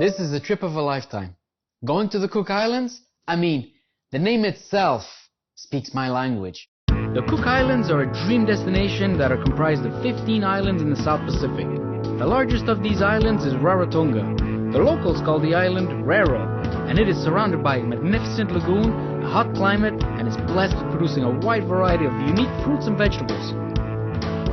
This is a trip of a lifetime. Going to the Cook Islands? I mean, the name itself speaks my language. The Cook Islands are a dream destination that are comprised of 15 islands in the South Pacific. The largest of these islands is Rarotonga. The locals call the island Raro, and it is surrounded by a magnificent lagoon, a hot climate, and is blessed with producing a wide variety of unique fruits and vegetables.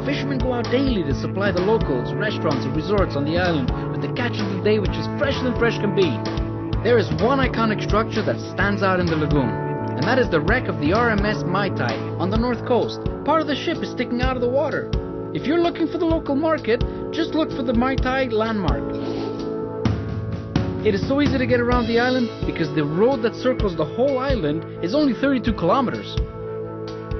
Fishermen go out daily to supply the locals, restaurants, and resorts on the island with the catch of the day, which is fresher than fresh can be. There is one iconic structure that stands out in the lagoon, and that is the wreck of the RMS Mai Tai on the north coast. Part of the ship is sticking out of the water. If you're looking for the local market, just look for the Mai Tai landmark. It is so easy to get around the island because the road that circles the whole island is only 32 kilometers.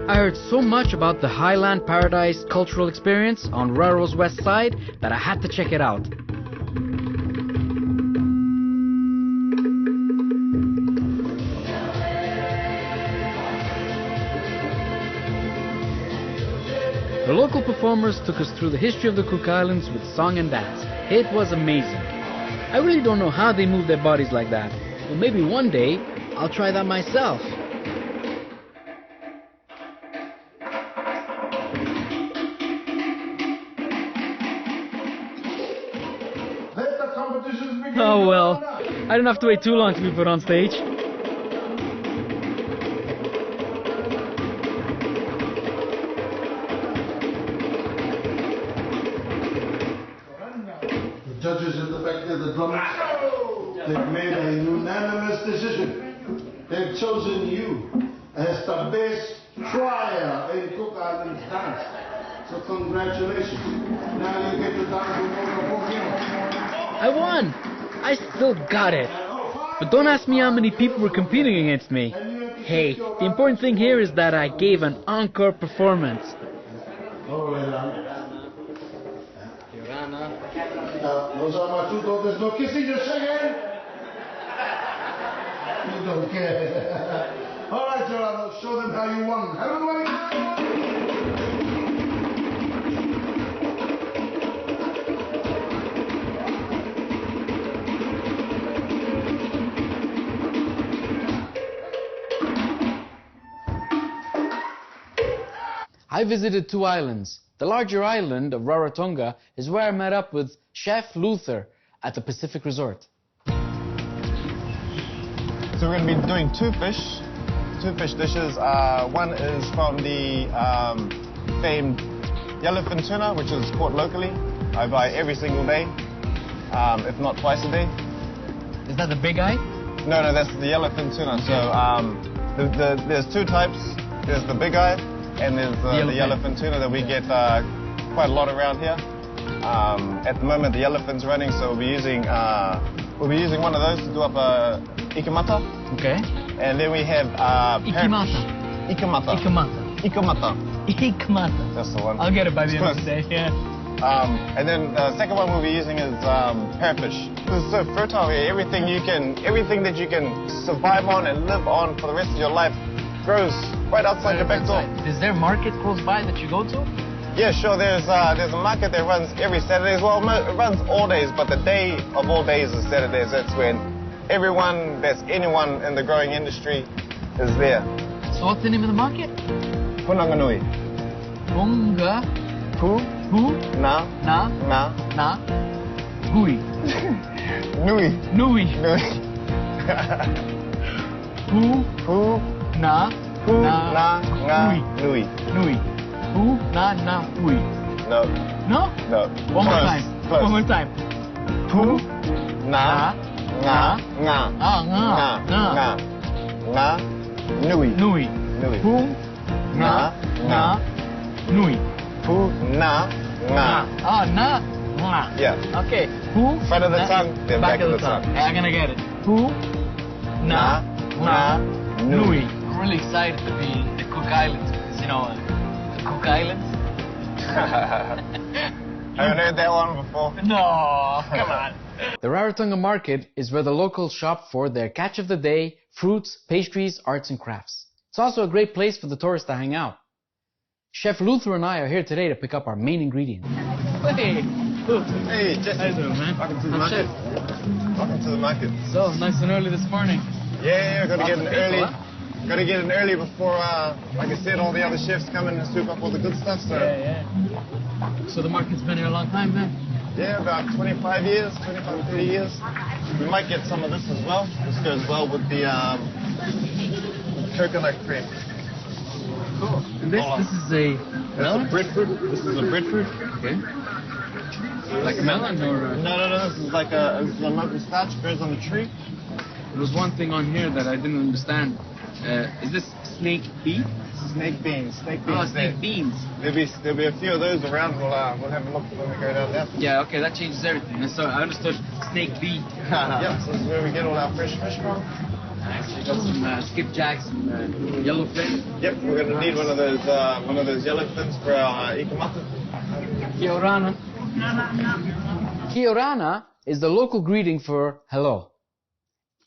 I heard so much about the Highland Paradise cultural experience on Raro's west side that I had to check it out. The local performers took us through the history of the Cook Islands with song and dance. It was amazing. I really don't know how they move their bodies like that. Well, maybe one day I'll try that myself. Oh well, I didn't have to wait too long to be put on stage. The judges in the back there, the drummers, they've made a unanimous decision. They've chosen you as the best trier in Cook Islands dance. So congratulations. Now you get to dance with Moka. I won! I still got it. But don't ask me how many people were competing against me. Hey, the important thing here is that I gave an encore performance. Those are my two daughters. No kissing, just singing. You don't care. All right, Gerardo, show them how you won. Everybody! I visited two islands. The larger island of Rarotonga is where I met up with Chef Luther at the Pacific Resort. So we're going to be doing two fish dishes. One is from the famed yellowfin tuna, which is caught locally. I buy every single day, if not twice a day. Is that the big eye? No, that's the yellowfin tuna. So there's two types. There's the big eye, and there's the yellowfin tuna that we get quite a lot around here. At the moment, the yellowfin's running, so we'll be using one of those to do up a ikamata. Okay. And then we have Ikamata. That's the one. I'll get it by the end of the day. Yeah. And then the second one we'll be using is parrotfish. This is so fertile here. Everything that you can survive on and live on for the rest of your life grows right outside your back door. Is there a market close by that you go to? Yeah, sure. There's a market that runs every Saturday. Well, it runs all days, but the day of all days is Saturdays. That's when anyone in the growing industry is there. So what's the name of the market? Punanganui. Punga. Pu. Na. Hui. Nui. Nui. Pu. Na. Nui. Nui. Pu. Na. Hui. No. No? No. One more time. Close. One more time. Pu. Na. Nui. Nui. Pu. Na. Nui. Pu. Na. Na. Yeah. Okay. Pu. Front of the tongue, then back of the tongue. I'm gonna get it. Pu. Na. Nui. I'm really excited to be in the Cook Islands because, the Cook Islands. Haven't heard that one before. No, come on. The Rarotonga market is where the locals shop for their catch of the day, fruits, pastries, arts and crafts. It's also a great place for the tourists to hang out. Chef Luther and I are here today to pick up our main ingredient. Hey, Luther. Hey, Jesse. How you doing, man? Welcome to the market. Welcome to the market. So, nice and early this morning. Yeah, gotta Lots get of in people, early. huh? Gotta get in early before, like I said, all the other chefs come in and scoop up all the good stuff. So Yeah. So the market's been here a long time then? yeah, about 25 years, 25, 30 years. We might get some of this as well. This goes well with the coconut cream. Cool. And this is a melon? Breadfruit. This is a breadfruit. Okay. Like a melon or? No. This is like a local starch, grows on the tree. There was one thing on here that I didn't understand. Is this snake bean? Snake beans. Snake Oh, beans. snake beans. There'll be a few of those around. We'll have a look when we go down there. Yeah, okay, that changes everything. So I understood snake bean. Yep, so this is where we get all our fresh fish from. Actually got some skipjacks and yellowfin. Yep, we're going to need one of those yellowfins for our ikamata. Kia orana. Kia orana is the local greeting for hello.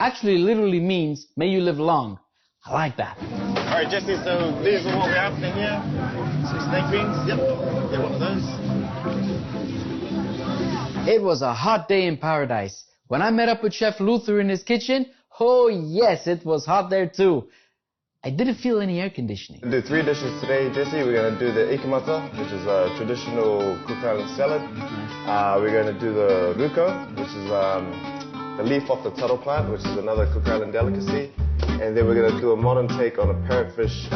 Actually, literally means may you live long. I like that. All right, Jesse, so these are what we're after here. Some snake beans. Yep, get one of those. It was a hot day in paradise. When I met up with Chef Luther in his kitchen, oh yes, it was hot there too. I didn't feel any air conditioning. We'll do 3 dishes today, Jesse. We're going to do the ikamata, which is a traditional Cook Island salad. We're going to do the ruko, which is the leaf off the tuttle plant, which is another Cook Island delicacy. And then we're going to do a modern take on a parrotfish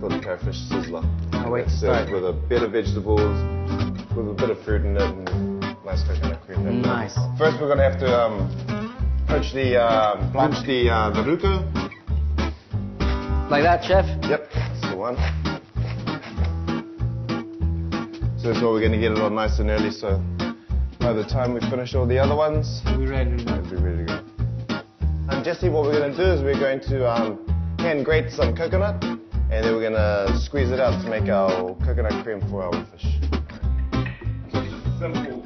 called the parrotfish sizzler. Oh, wait, served with a bit of vegetables, with a bit of fruit in it, and nice coconut cream. In it. Nice. First, we're going to have to blanch the ruko. Like that, Chef? Yep, that's the one. So that's why we're going to get it on nice and early, so by the time we finish all the other ones, We're ready to go. it'll be ready to go. And Jesse, what we're going to do is we're going to hand grate some coconut, and then we're going to squeeze it out to make our coconut cream for our fish. Simple.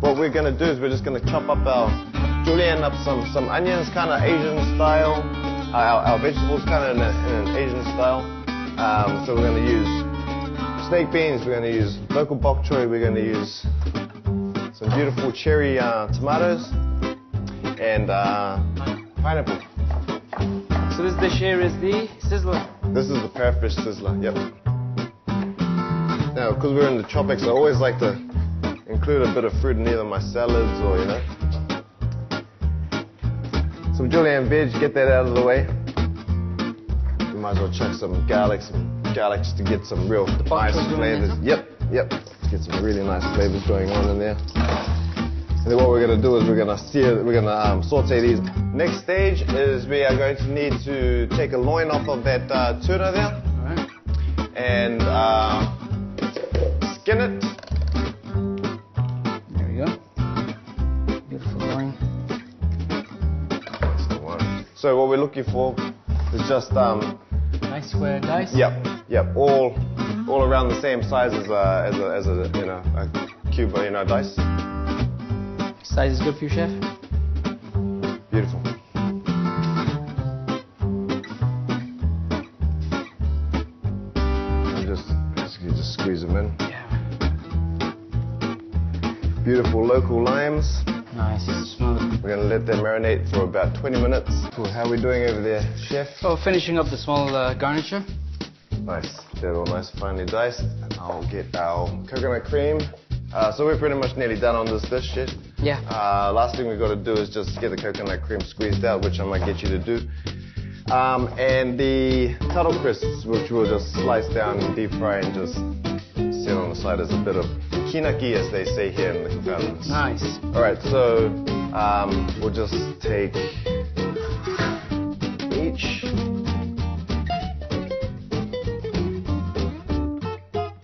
What we're going to do is we're just going to chop up julienne up some onions, kind of Asian style. Our vegetables kind of in an Asian style. So we're going to use snake beans, we're going to use local bok choy, we're going to use some beautiful cherry tomatoes, and pineapple. So this dish here is the sizzler. This is the parrotfish sizzler, yep. Now, because we're in the tropics, I always like to include a bit of fruit in either my salads or, you know. Some julienne veg, get that out of the way. We might as well chuck some garlic just to get some real nice flavors. Yep. Get some really nice flavors going on in there. And then what we're going to do is we're going to saute these. Next stage is we are going to need to take a loin off of that tuna there. All right. And skin it. There we go. Beautiful loin. That's the one. So what we're looking for is just Nice square dice. Yep. All around the same size as a you know, a cube, you know, dice. Size is good for you, Chef? Beautiful. And you just squeeze them in. Yeah. Beautiful local limes. Nice, smooth. We're going to let them marinate for about 20 minutes. Cool. How are we doing over there, Chef? Oh, finishing up the small garniture. Nice. They're all nice, finely diced. And I'll get our coconut cream. So we're pretty much nearly done on this dish, Chef. Yeah. Last thing we've got to do is just get the coconut cream squeezed out, which I might get you to do. And the tuttle crisps, which we'll just slice down and deep fry and just sit on the side as a bit of hinaki, as they say here in the Cook Islands. Nice. All right, so we'll just take each.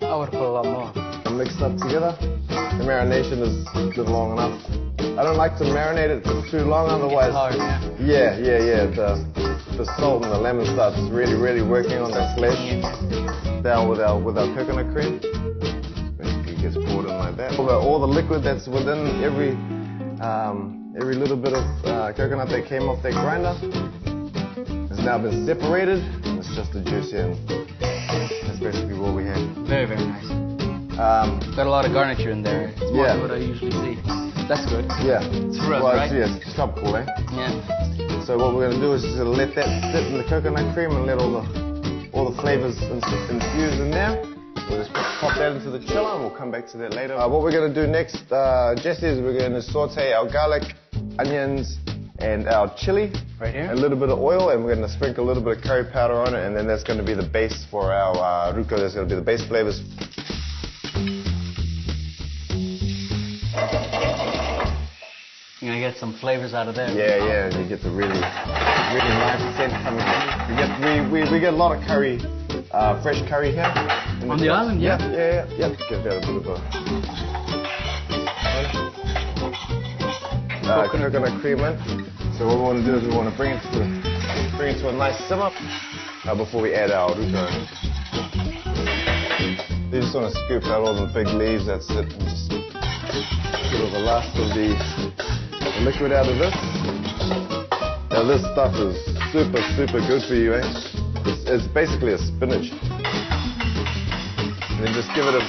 I would put a lot more. Mix that together. The marination is good long enough. I don't like to marinate it for too long, otherwise. Hard, yeah. The salt and the lemon starts really working on that flesh. Down with our coconut cream. Basically gets poured in like that. All the liquid that's within every little bit of coconut that came off that grinder has now been separated. It's just the juice here, and that's basically what we have. Very, very nice. Got a lot of garniture in there. It's more than what I usually see. That's good. Yeah. It's for us, well, right? Yeah, it's tropical, eh? Yeah. So what we're going to do is just let that sit in the coconut cream and let all the flavors infuse in there. We'll just pop that into the chiller and we'll come back to that later. What we're going to do next, Jesse, is we're going to saute our garlic, onions, and our chili. Right here. A little bit of oil, and we're going to sprinkle a little bit of curry powder on it, and then that's going to be the base for our ruco. That's going to be the base flavors. You're going to get some flavors out of there. Yeah, and you get the really nice scent coming in. We get a lot of curry, fresh curry here. On the island, yeah? Yeah. Give that a bit of a coconut cream in. So what we want to do is we want to bring it to a nice simmer before we add our ruco. You just want to scoop out all the big leaves, that's it, and just get the last of the liquid out of this. Now this stuff is super, super good for you, eh? It's basically a spinach. And then just give it a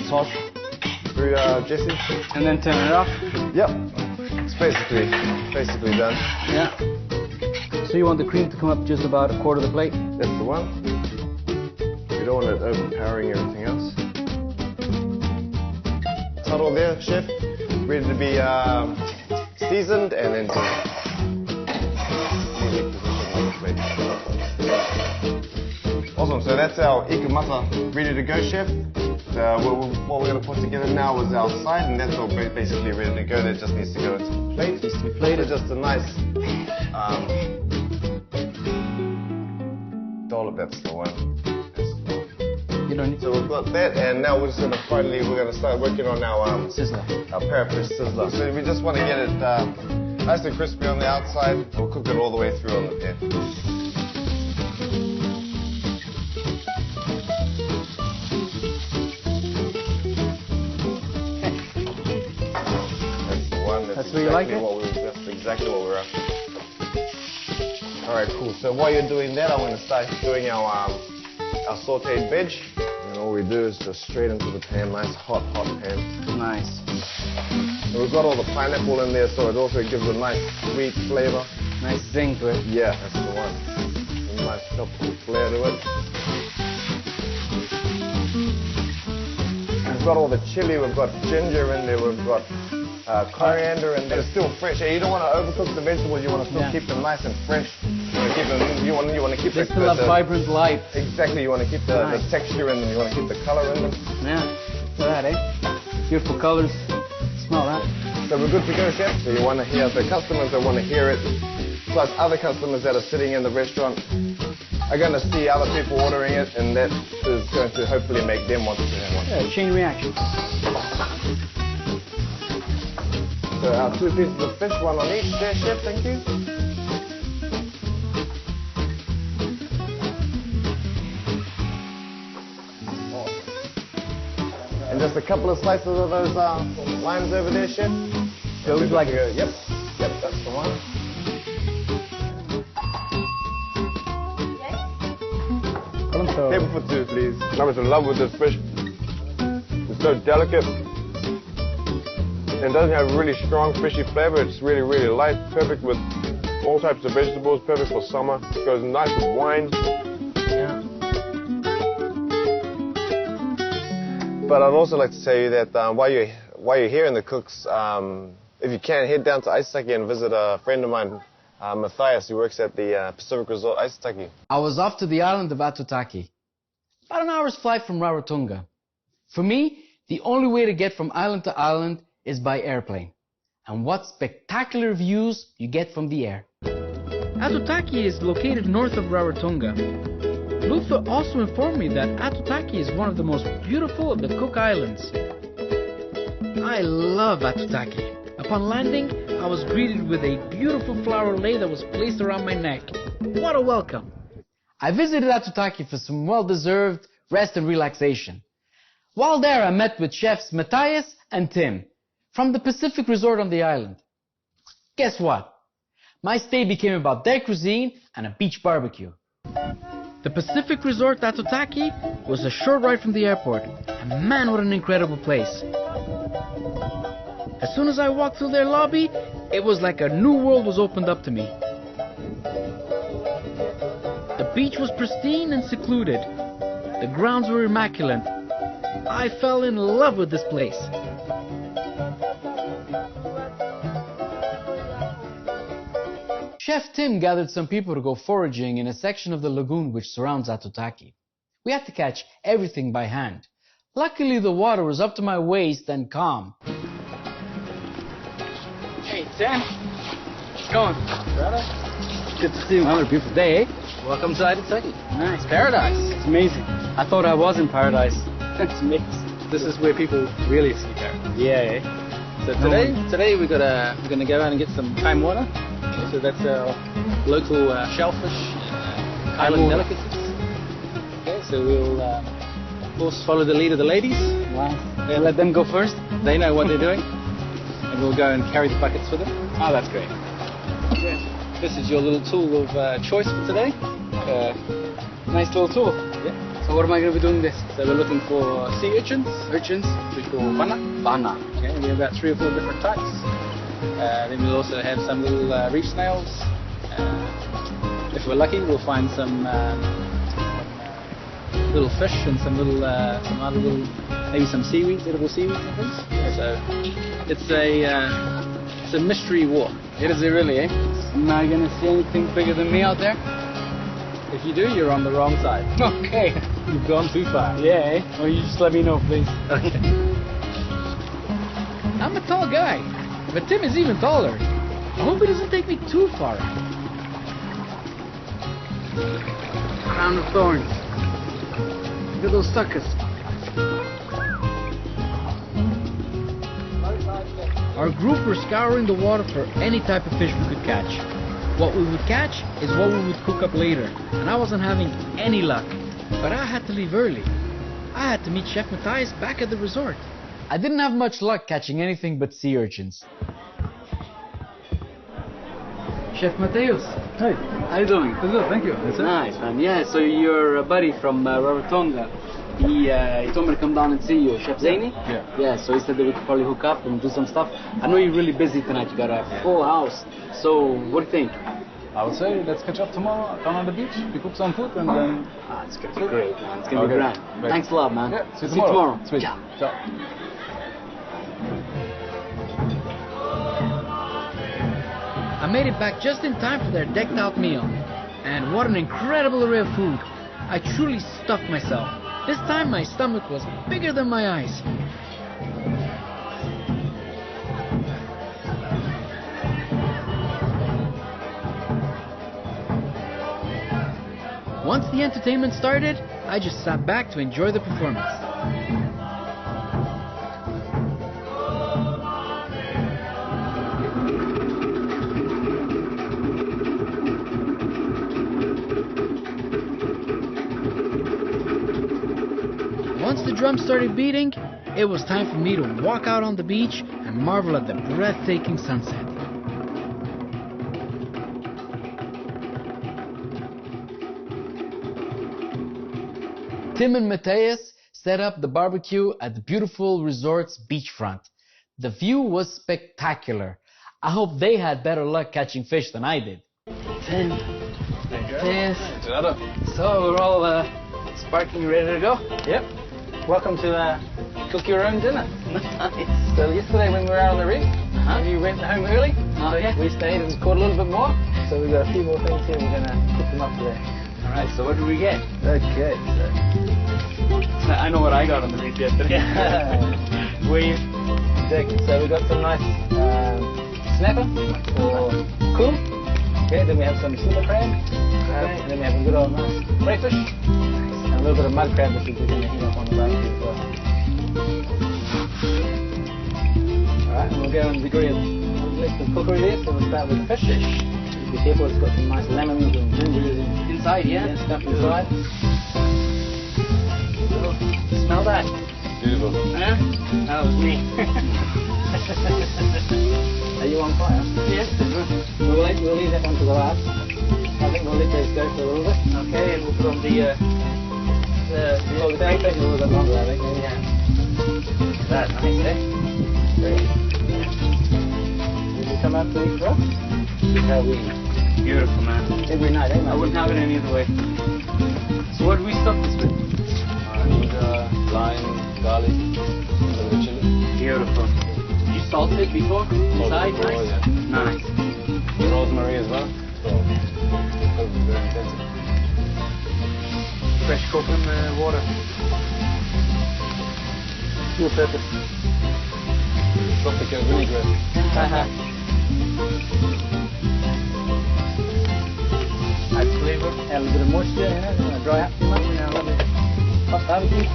toss through, Jesse. And then turn it off? Yep. It's basically done. Yeah. So you want the cream to come up just about a quarter of the plate? That's the one. You don't want it overpowering everything else. Tuttle there, chef. Ready to be seasoned and then awesome, so that's our ikamata ready to go, chef. What we're going to put together now is our side, and that's all basically ready to go. That just needs to go into the plate. Needs to be plated. So just a nice dollop, that's the one. You don't need to. So we've got that, and now we're just going to start working on our sizzler. Our parafish sizzler. So we just want to get it nice and crispy on the outside. We'll cook it all the way through on the pan. That's where you like it? That's exactly what we're after. Alright, cool. So while you're doing that, I'm going to start doing our sauteed veg. And all we do is just straight into the pan, nice hot pan. Nice. And we've got all the pineapple in there, so it also gives a nice sweet flavor. Nice zing to it. Yeah, that's the one. A nice tropical flair to it. We've got all the chili, we've got ginger in there, we've got coriander, and they're still fresh. You don't want to overcook the vegetables. You want to still keep them nice and fresh. You want to keep they still have vibrant light. Exactly. You want to keep the texture in them. You want to keep the color in them. Yeah. Look at that, eh? Beautiful colors. Smell that. So we're good to go, chef. So you want to hear the customers that want to hear it, plus other customers that are sitting in the restaurant are going to see other people ordering it, and that is going to hopefully make them want to have one. Yeah, chain reaction. So our 2 pieces of fish, one on each there, chef, thank you. And just a couple of slices of those limes over there, chef. Those like it. Yep, that's the one. Table for 2, please. I'm in love with this fish. It's so delicate. It doesn't have really strong fishy flavor. It's really, really light, perfect with all types of vegetables, perfect for summer. It goes nice with wine. Yeah. But I'd also like to tell you that while you're here in the Cooks, if you can, head down to Aitutaki and visit a friend of mine, Matthias, who works at the Pacific Resort Aitutaki. I was off to the island of Aitutaki, about an hour's flight from Rarotonga. For me, the only way to get from island to island is by airplane. And what spectacular views you get from the air. Aitutaki is located north of Rarotonga. Luther also informed me that Aitutaki is one of the most beautiful of the Cook Islands. I love Aitutaki. Upon landing, I was greeted with a beautiful flower lei that was placed around my neck. What a welcome! I visited Aitutaki for some well-deserved rest and relaxation. While there, I met with chefs Matthias and Tim from the Pacific Resort on the island. Guess what? My stay became about their cuisine and a beach barbecue. The Pacific Resort Aitutaki was a short ride from the airport, and man, what an incredible place. As soon as I walked through their lobby, it was like a new world was opened up to me. The beach was pristine and secluded. The grounds were immaculate. I fell in love with this place. Chef Tim gathered some people to go foraging in a section of the lagoon which surrounds Aitutaki. We had to catch everything by hand. Luckily, the water was up to my waist and calm. Hey, Tim. How's it going? Gerardo? Good to see you. Another beautiful day, eh? Welcome to Aitutaki. Nice. Paradise. It's amazing. I thought I was in paradise. It's amazing. This is where people really see paradise. Yeah, eh? So today we're gonna go out and get some time water. So that's our local shellfish, island delicacies. Okay, so we'll of course follow the lead of the ladies. Wow. Yeah, let them go first. They know what they're doing. And we'll go and carry the buckets for them. Oh, that's great. Yeah. This is your little tool of choice for today. Nice little tool. Yeah. So what am I going to be doing this? So we're looking for sea urchins. Urchins, we call bana. Bana. Okay, we have about 3 or 4 different types. Then we'll also have some little reef snails. If we're lucky, we'll find some little fish and some other little, maybe some seaweeds, edible seaweeds and things. So it's a mystery walk. It is really, eh? Am I going to see anything bigger than me out there? If you do, you're on the wrong side. Okay. You've gone too far. Yeah, eh? Well, you just let me know, please. Okay. I'm a tall guy, but Tim is even taller. I hope he doesn't take me too far. Crown of thorns. Look at those suckers. Our group were scouring the water for any type of fish we could catch. What we would catch is what we would cook up later, and I wasn't having any luck. But I had to leave early. I had to meet Chef Matthias back at the resort. I didn't have much luck catching anything but sea urchins. Chef Matthias. Hey, how you doing? Good, thank you. Nice, man. Yeah, so you're a buddy from Rarotonga. He told me to come down and see you. Chef Zany? Yeah. Yeah, so he said that we could probably hook up and do some stuff. I know you're really busy tonight. You got a full house. So, what do you think? I would say let's catch up tomorrow down on the beach. We cook some food and then... It's going to be great, man. It's going to be grand. Great. Thanks a lot, man. Yeah, see you tomorrow. Sweet. Ciao. Ciao. I made it back just in time for their decked out meal. And what an incredible array of food. I truly stuffed myself. This time my stomach was bigger than my eyes. Once the entertainment started, I just sat back to enjoy the performance. Once the drum started beating, it was time for me to walk out on the beach and marvel at the breathtaking sunset. Tim and Matthias set up the barbecue at the beautiful resort's beachfront. The view was spectacular. I hope they had better luck catching fish than I did. Tim. Yes. Gerardo. So we're all sparking ready to go? Yep. Welcome to cook your own dinner. Nice. So yesterday when we were out on the reef, you went home early. So we stayed and caught a little bit more. So we've got a few more things here. We're going to cook them up today. Alright, so what did we get? Okay. So I know what I got on the reef yesterday. Weave. So we got some nice snapper or cool. Okay, then we have some silver crab. And then we have a good old nice crayfish. And a little bit of mud crab that we're going to heat up on the barbecue as well. Alright, and we'll go and degree a list of cookery there. So we'll start with the fish. Be careful, it's got some nice lemons and gingers inside, yeah? Stuff inside. So, smell that. Beautiful. Yeah? That was me. Are you on fire? Yes. We'll leave that one to the last. I think we'll let those go for a little bit. Okay, and we'll put on the bacon a little bit longer, I think. Yeah. That's nice, eh? Great. Will you come out to eat for us? This is how we eat. Beautiful, man. Every night, eh, man? I wouldn't have it any other way. So what do we stuff this with? Lime, garlic, a little bit of chili. Beautiful. You salted it before? Inside? Before, Nice. yeah. Nice. Rosemary as well, so it's very intensive. Fresh coconut water. Dual purpose. Tropical vinaigrette. Adds flavor. Add a little bit of moisture in it. Don't want to dry out too much. And a lovely hot barbecue.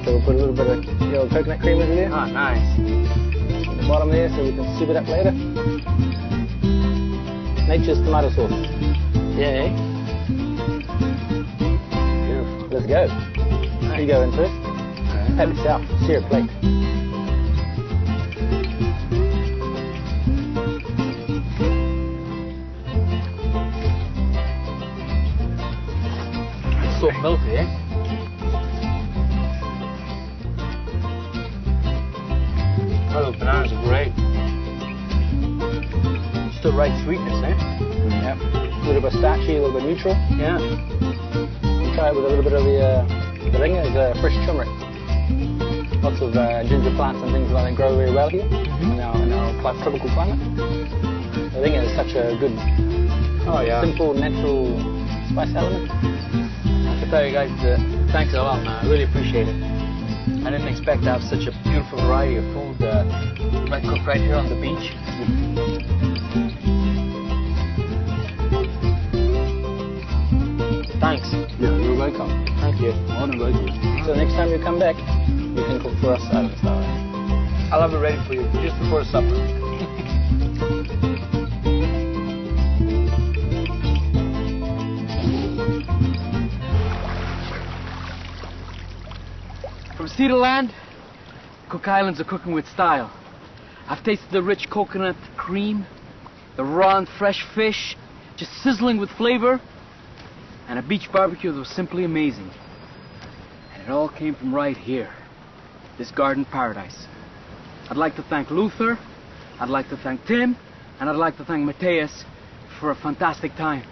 So we'll put a little bit of the old coconut cream into there. Oh, nice. At the bottom there so we can soup it up later. Nature's tomato sauce. Yeah, eh? Beautiful. Let's go. Nice. You go into it. Right. Have yourself. Share a plate. Soft milky, eh? Oh, the bananas are great. Just the right sweetness, eh? Yeah. A little bit starchy, a little bit neutral. Yeah. And try it with a little bit of the ringa is fresh turmeric. Lots of ginger plants and things like that grow very well here in our tropical climate. The ringa is such a good, simple, natural spice element. I can tell you guys, thanks a lot, man. I really appreciate it. I didn't expect to have such a beautiful variety of food cooked right here on the beach. Thanks. Yeah, you're welcome. Thank you. More than welcome. So next time you come back, you can cook for us out of the style. I'll have it ready for you just before supper. From sea to land, Cook Islands are cooking with style. I've tasted the rich coconut cream, the raw and fresh fish, just sizzling with flavor, and a beach barbecue that was simply amazing. And it all came from right here, this garden paradise. I'd like to thank Luther, I'd like to thank Tim, and I'd like to thank Matthias for a fantastic time.